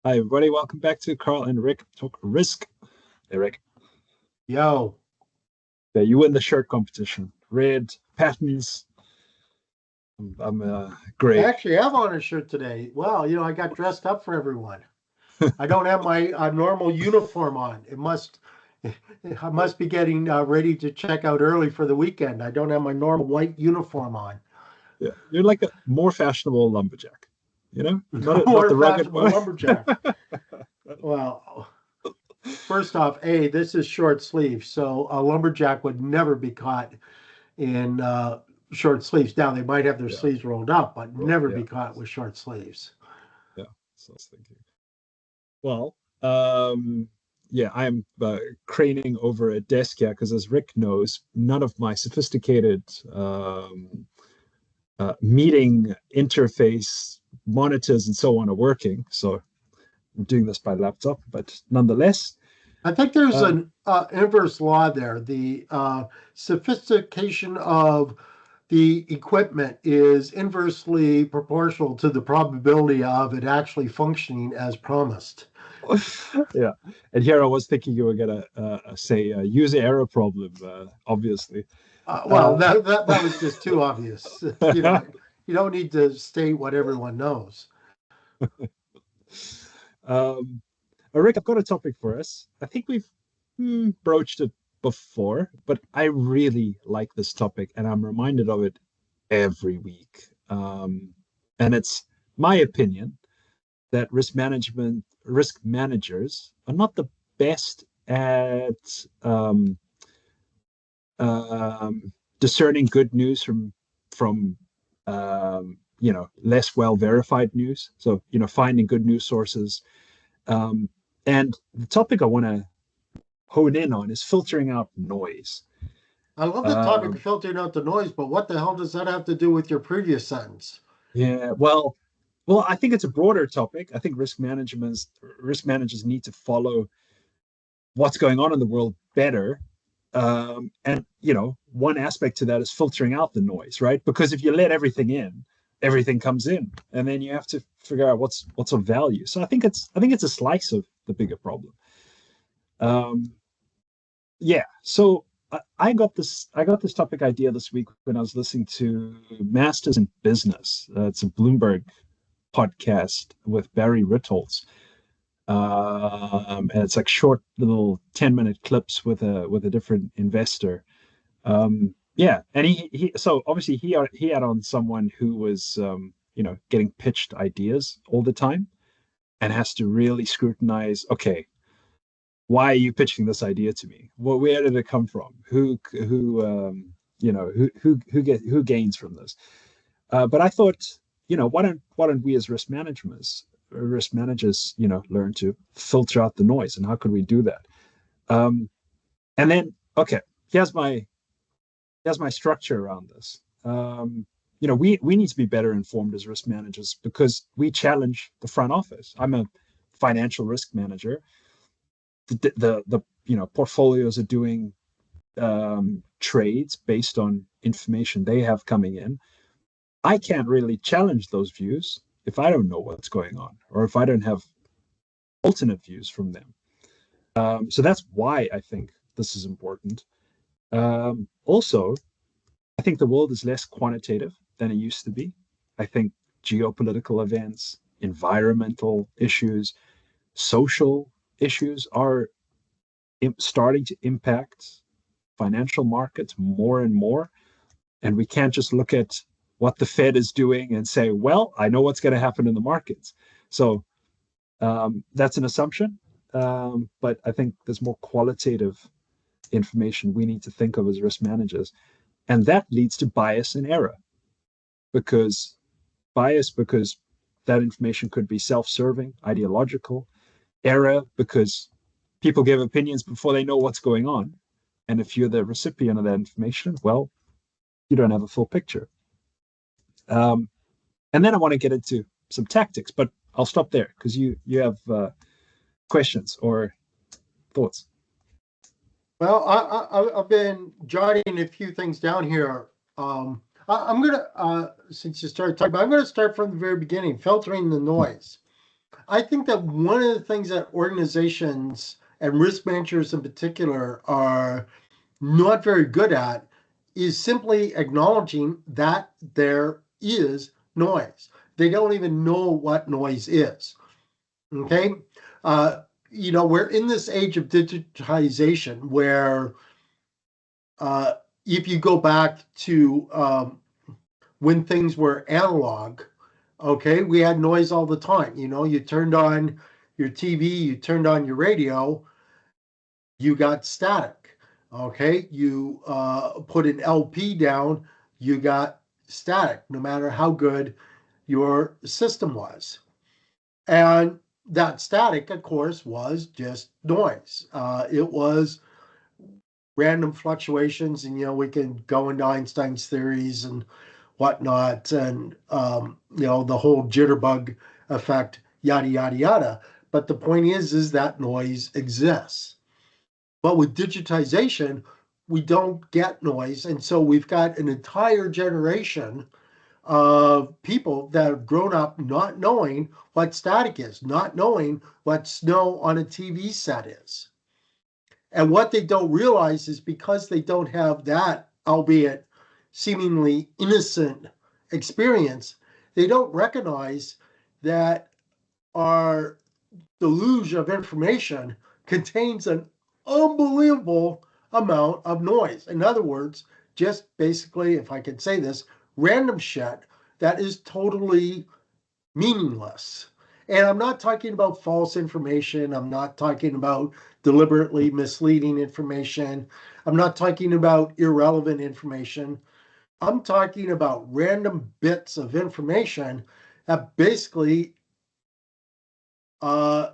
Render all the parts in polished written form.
Hi, everybody. Welcome back to Carl and Rick Talk Risk. Hey, Rick. Yo, Yeah, you win the shirt competition. Red patterns. I'm I gray. actually have on a shirt today. Well, I got dressed up for everyone. I don't have my normal uniform on. I must be getting ready to check out early for the weekend. I don't have my normal white uniform on. Yeah, you're like a more fashionable lumberjack. Not More the rugged fashionable one. lumberjack. Well, first off, this is short sleeve, so a lumberjack would never be caught in short sleeves. Now they might have their Yeah, sleeves rolled up, but well, never yeah, be caught with short sleeves. yeah. So I was thinking. Well, yeah, I'm craning over a desk here because, as Rick knows, none of my sophisticated meeting interface monitors and so on are working. So I'm doing this by laptop, but nonetheless, I think there's um, an inverse law there. The sophistication of the equipment is inversely proportional to the probability of it actually functioning as promised. yeah. And here I was thinking you were gonna say user error problem, obviously. Well, Uh, that was just too obvious. You don't need to state what everyone knows. um, Rick, I've got a topic for us. I think we've broached it before, but I really like this topic, and I'm reminded of it every week. And it's my opinion that risk managers are not the best at um, discerning good news from less well verified news. So finding good news sources. Um, and the topic I want to hone in on is filtering out noise. I love the topic of Um, filtering out the noise, but what the hell does that have to do with your previous sentence? yeah, well, I think it's a broader topic. I think risk managers need to follow what's going on in the world better. And one aspect to that is filtering out the noise, right? Because if you let everything in, everything comes in, and then you have to figure out what's of value. So I think it's a slice of the bigger problem. Um, yeah. So I got this topic idea this week when I was listening to Masters in Business. It's a Bloomberg podcast with Barry Ritholtz. And it's like short little 10-minute clips with a different investor. Yeah, and he so obviously he had on someone who was getting pitched ideas all the time and has to really scrutinize. Okay, why are you pitching this idea to me? Well, where did it come from? Who gains from this? But I thought, why don't we as risk managers, learn to filter out the noise, and how could we do that? Um, and then, okay, here's my here's my structure around this. We need to be better informed as risk managers because we challenge the front office. I'm a financial risk manager. The portfolios are doing trades based on information they have coming in. I can't really challenge those views if I don't know what's going on or if I don't have alternate views from them. So that's why I think this is important. Also, I think the world is less quantitative than it used to be. I think geopolitical events, environmental issues, social issues are starting to impact financial markets more and more. And we can't just look at what the Fed is doing and say, well, I know what's going to happen in the markets. So that's an assumption. But I think there's more qualitative information we need to think of as risk managers. And that leads to bias and error because because that information could be self-serving, ideological, error because people give opinions before they know what's going on. And if you're the recipient of that information, well, you don't have a full picture. Um, and then I want to get into some tactics, but I'll stop there because you have questions or thoughts. Well, I've been jotting a few things down here. I'm gonna, since you started talking, I'm gonna start from the very beginning, filtering the noise. I think that one of the things that organizations and risk managers in particular are not very good at is simply acknowledging that there is noise. They don't even know what noise is. Okay. Uh, we're in this age of digitization where if you go back to when things were analog, okay, we had noise all the time. You turned on your TV, you turned on your radio, you got static. Okay, you put an LP down, you got static, no matter how good your system was. And that static, of course, was just noise. It was random fluctuations, and we can go into Einstein's theories and whatnot, and the whole jitterbug effect, yada yada yada. But the point is that noise exists. But with digitization, we don't get noise, and so we've got an entire generation of people that have grown up not knowing what static is, not knowing what snow on a TV set is. And what they don't realize is because they don't have that, albeit seemingly innocent experience, they don't recognize that our deluge of information contains an unbelievable amount of noise. In other words, just basically, if I could say this, random shit that is totally meaningless. And I'm not talking about false information. I'm not talking about deliberately misleading information. I'm not talking about irrelevant information. I'm talking about random bits of information that basically uh,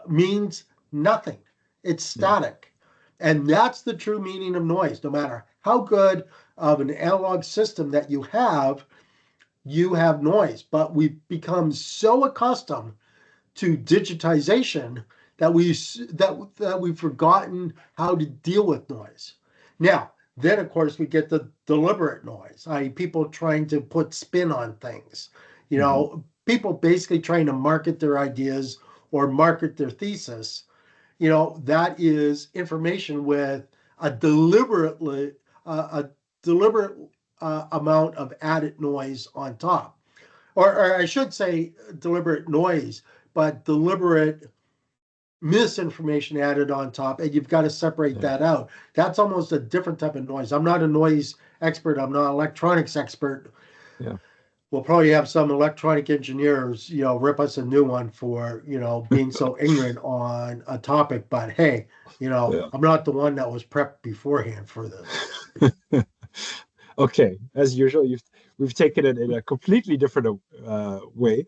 means nothing. It's Yeah. static. And that's the true meaning of noise. No matter how good of an analog system that you have noise. But we've become so accustomed to digitization that we've forgotten how to deal with noise. Now, then of course we get the deliberate noise, i.e., people trying to put spin on things. Hmm. People basically trying to market their ideas or market their thesis. That is information with a a deliberate amount of added noise on top, or I should say deliberate noise, but deliberate misinformation added on top, and you've got to separate Yeah. that out. That's almost a different type of noise. I'm not a noise expert. I'm not an electronics expert. Yeah. We'll probably have some electronic engineers, rip us a new one for, being so ignorant on a topic. But hey, Yeah. I'm not the one that was prepped beforehand for this. Okay. As usual, we've taken it in a completely different way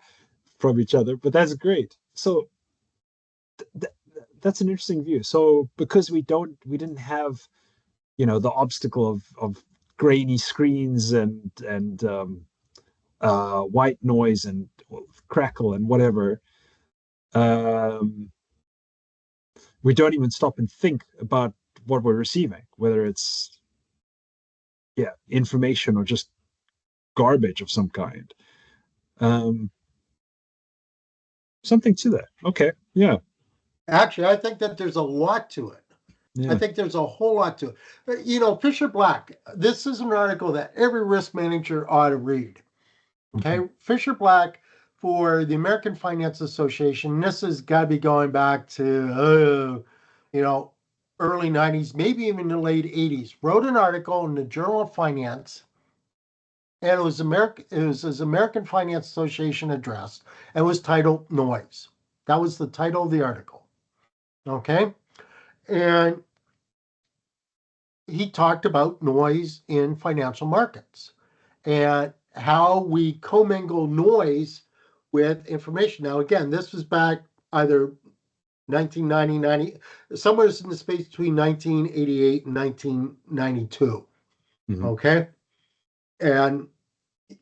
from each other, but that's great. So th that's an interesting view. So because we didn't have, the obstacle of grainy screens and white noise and crackle and whatever, um, we don't even stop and think about what we're receiving, whether it's information or just garbage of some kind. Um, Something to that. Okay. Yeah. Actually, I think that there's a lot to it. I Yeah. think there's a whole lot to it. But, Fisher Black, this is an article that every risk manager ought to read. Mhm. Okay. Fisher Black for the American Finance Association. This has got to be going back to, you know, early 90s, maybe even the late 80s. Wrote an article in the Journal of Finance, and it was his American Finance Association address, and it was titled Noise. That was the title of the article. Okay. And he talked about noise in financial markets and how we commingle noise with information. Now, again, this was back either 1990, somewhere in the space between 1988 and 1992. Mhm. Okay. And,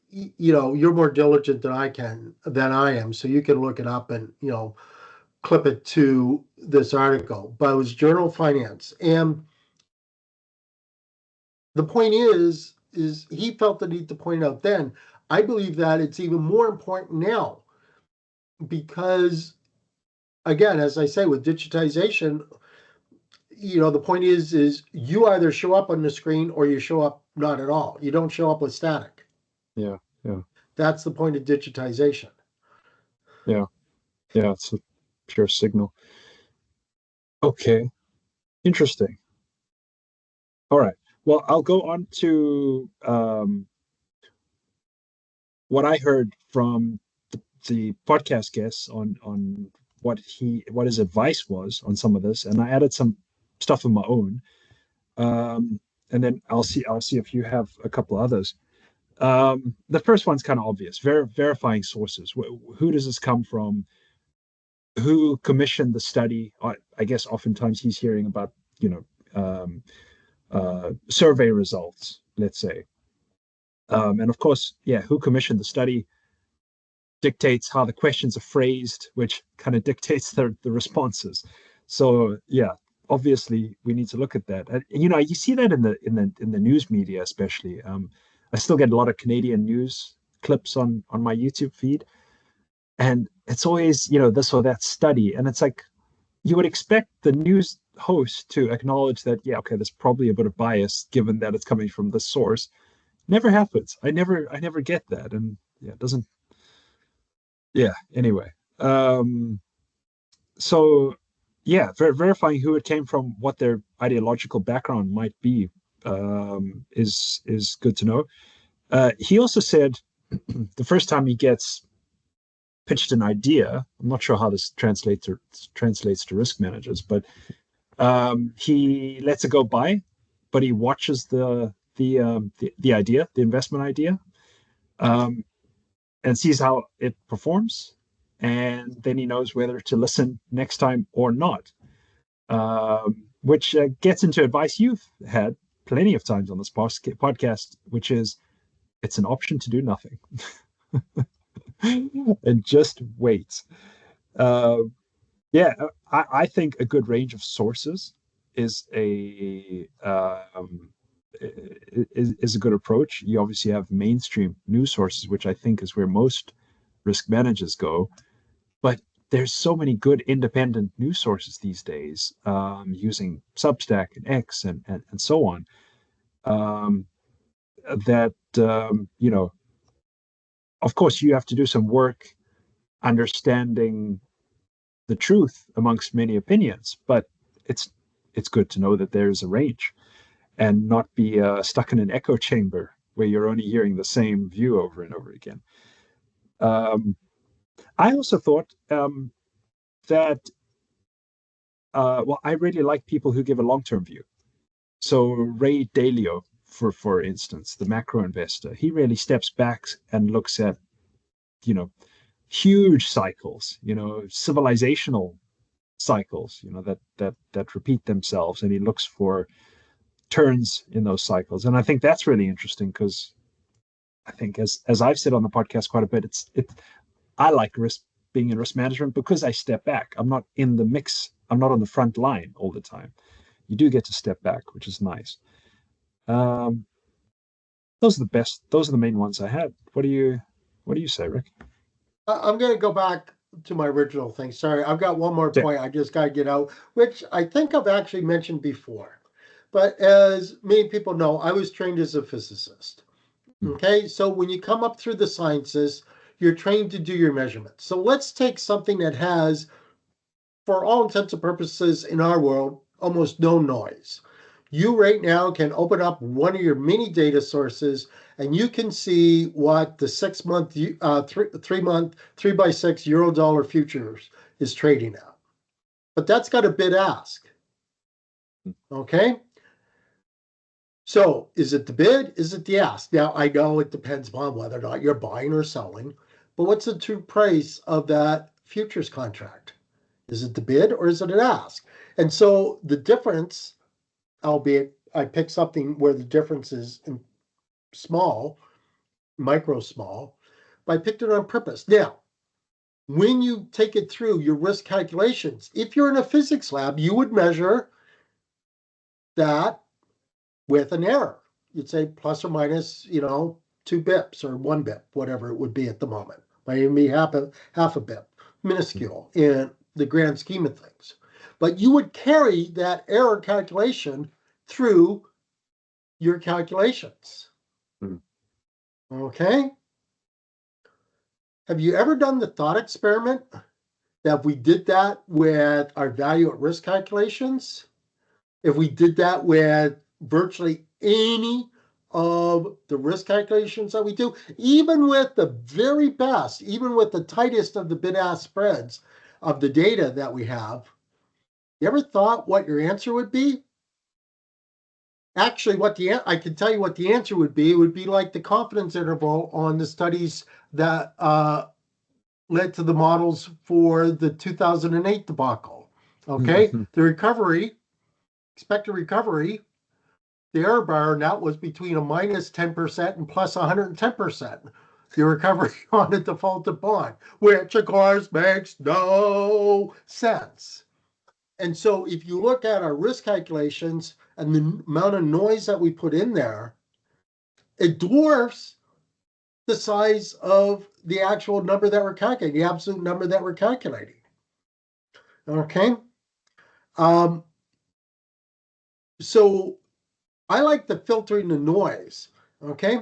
you're more diligent than I am. So you can look it up and, clip it to this article. But it was Journal of Finance. And the point is he felt the need to point out then. I believe that it's even more important now because, again, as I say, with digitization, the point is you either show up on the screen or you show up not at all. You don't show up with static. Yeah. Yeah. That's the point of digitization. Yeah. Yeah. It's a pure signal. Okay. Interesting. All right. Well, I'll go on to what I heard from the podcast guests on what his advice was on some of this, and I added some stuff of my own. And then I'll see if you have a couple others. The first one's kind of obvious: verifying sources. Who does this come from? Who commissioned the study? I guess oftentimes he's hearing about survey results, let's say, and of course, yeah, who commissioned the study dictates how the questions are phrased, which kind of dictates the responses. So yeah, obviously we need to look at that. And, you see that in the news media, especially. I still get a lot of Canadian news clips on my YouTube feed, and it's always this or that study, and it's like you would expect the news host to acknowledge that, yeah, okay, there's probably a bit of bias given that it's coming from this source. Never happens. I never get that, and yeah, it doesn't. Yeah. Anyway, so yeah, verifying who it came from, what their ideological background might be, is good to know. He also said the first time he gets pitched an idea, I'm not sure how this translates to risk managers, but he lets it go by, but he watches the idea, the investment idea, um, and sees how it performs, and then he knows whether to listen next time or not. Which gets into advice you've had plenty of times on this podcast, which is it's an option to do nothing and just wait. Uh, yeah, I think a good range of sources is is a good approach. You obviously have mainstream news sources, which I think is where most risk managers go. But there's so many good independent news sources these days, using Substack and X and so on, um, that of course, you have to do some work understanding the truth amongst many opinions, but it's it's good to know that there's a range and not be stuck in an echo chamber where you're only hearing the same view over and over again. Um, I also thought that well, I really like people who give a long-term view. So Ray Dalio, for instance, the macro investor, he really steps back and looks at you know huge cycles, civilizational cycles, that repeat themselves, and he looks for turns in those cycles. And I think that's really interesting because I think, as I've said on the podcast quite a bit, I like being in risk management because I step back. I'm not in the mix. I'm not on the front line all the time. You do get to step back, which is nice. Um, those are the best. Those are the main ones I had. What do you say, Rick? I'm going to go back to my original thing. Sorry, I've got one more Yeah. point I just got to get out, which I think I've actually mentioned before. But as many people know, I was trained as a physicist. Okay, so when you come up through the sciences, you're trained to do your measurements. So let's take something that has, for all intents and purposes in our world, almost no noise. You right now can open up one of your mini data sources and you can see what the 6 month, 3 month, 3 by 6 euro dollar futures is trading at. But that's got a bid ask. Okay. So is it the bid? Is it the ask? Now, I know it depends on whether or not you're buying or selling, but what's the true price of that futures contract? Is it the bid or is it an ask? And so the difference, albeit I picked something where the difference is in small, micro small, but I picked it on purpose. Now, when you take it through your risk calculations, if you're in a physics lab, you would measure that with an error. You'd say plus or minus, 2 bips or 1 bip, whatever it would be at the moment. Might even be half a bip. minuscule in the grand scheme of things. But you would carry that error calculation through your calculations. Okay? Have you ever done the thought experiment that if we did that with our value at risk calculations, if we did that with virtually any of the risk calculations that we do, even with the very best, even with the tightest of the bid-ask spreads of the data that we have, you ever thought what your answer would be? Actually, I can tell you what the answer would be. It would be like the confidence interval on the studies that led to the models for the 2008 debacle. Okay, the recovery, expected recovery, the error bar now was between a minus 10% and plus 110%. The recovery on a defaulted bond, which of course makes no sense. And so if you look at our risk calculations and the amount of noise that we put in there, it dwarfs the size of the actual number that we're calculating, the absolute number that we're calculating. Okay? So I like the filtering the noise. Okay?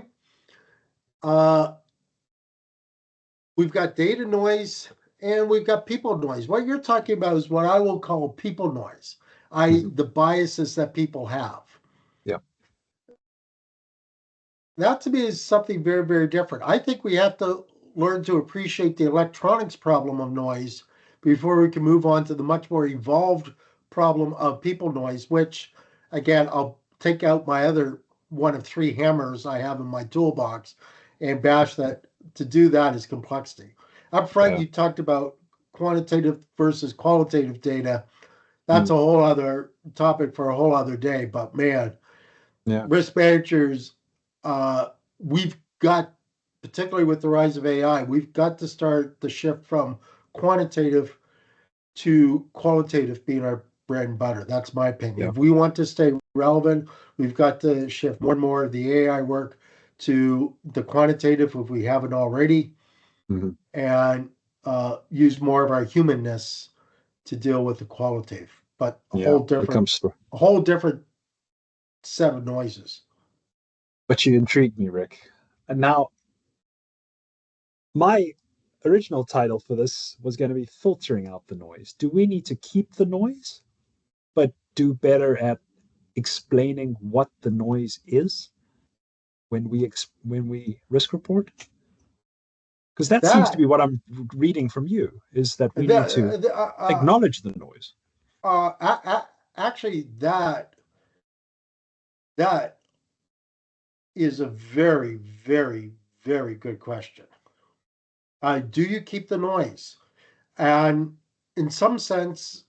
We've got data noise and we've got people noise. What you're talking about is what I will call people noise, i.e., the biases that people have. Yeah. That to me is something very, very different. I think we have to learn to appreciate the electronics problem of noise before we can move on to the much more evolved problem of people noise, which, again, I'll take out my other one of 3 hammers I have in my toolbox and bash that. To do that is complexity. Up front, you talked about quantitative versus qualitative data. That's a whole other topic for a whole other day, but man, risk managers, we've got, particularly with the rise of AI, we've got to start the shift from quantitative to qualitative being our bread and butter. That's my opinion. If we want to stay relevant, we've got to shift more and more of the AI work to the quantitative if we haven't already, and use more of our humanness to deal with the qualitative. But a whole different set of noises. But you intrigued me, Rick. And now, my original title for this was going to be filtering out the noise. Do we need to keep the noise, but do better at explaining what the noise is when we risk report? Because that seems to be what I'm reading from you, is that we need to acknowledge the noise. Actually, that is a very, very, very good question. Do you keep the noise? And in some sense,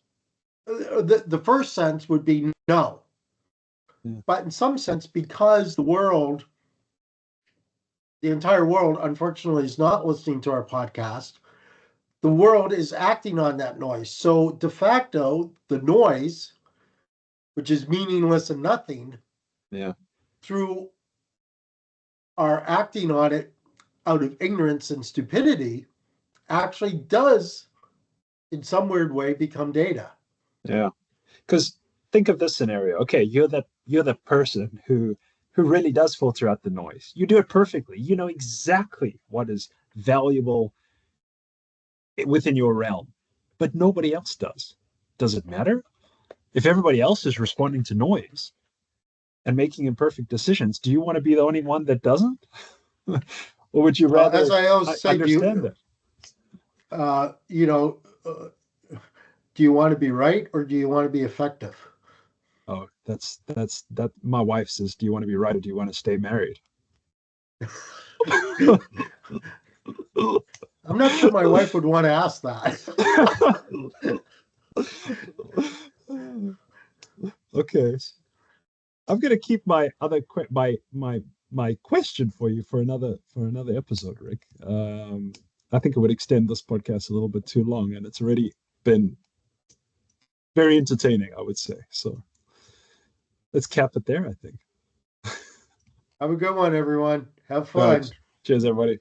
the first sense would be no. But in some sense, because the entire world, unfortunately, is not listening to our podcast, the world is acting on that noise. So de facto, the noise, which is meaningless and nothing, through our acting on it out of ignorance and stupidity, actually does, in some weird way, become data. Yeah. Because think of this scenario. Okay, you're the person who really does filter out the noise. You do it perfectly. You know exactly what is valuable within your realm, but nobody else does. Does it matter? If everybody else is responding to noise and making imperfect decisions, do you want to be the only one that doesn't? Or would you rather as I always say, understand that? Do you want to be right or do you want to be effective? Oh, that's my wife says, do you want to be right or do you want to stay married? I'm not sure my wife would want to ask that. Okay. I'm gonna keep my other my question for you for another episode, Rick. I think it would extend this podcast a little bit too long, and it's already been very entertaining, I would say. So let's cap it there, I think. Have a good one, everyone. Have All fun. right. Cheers, everybody.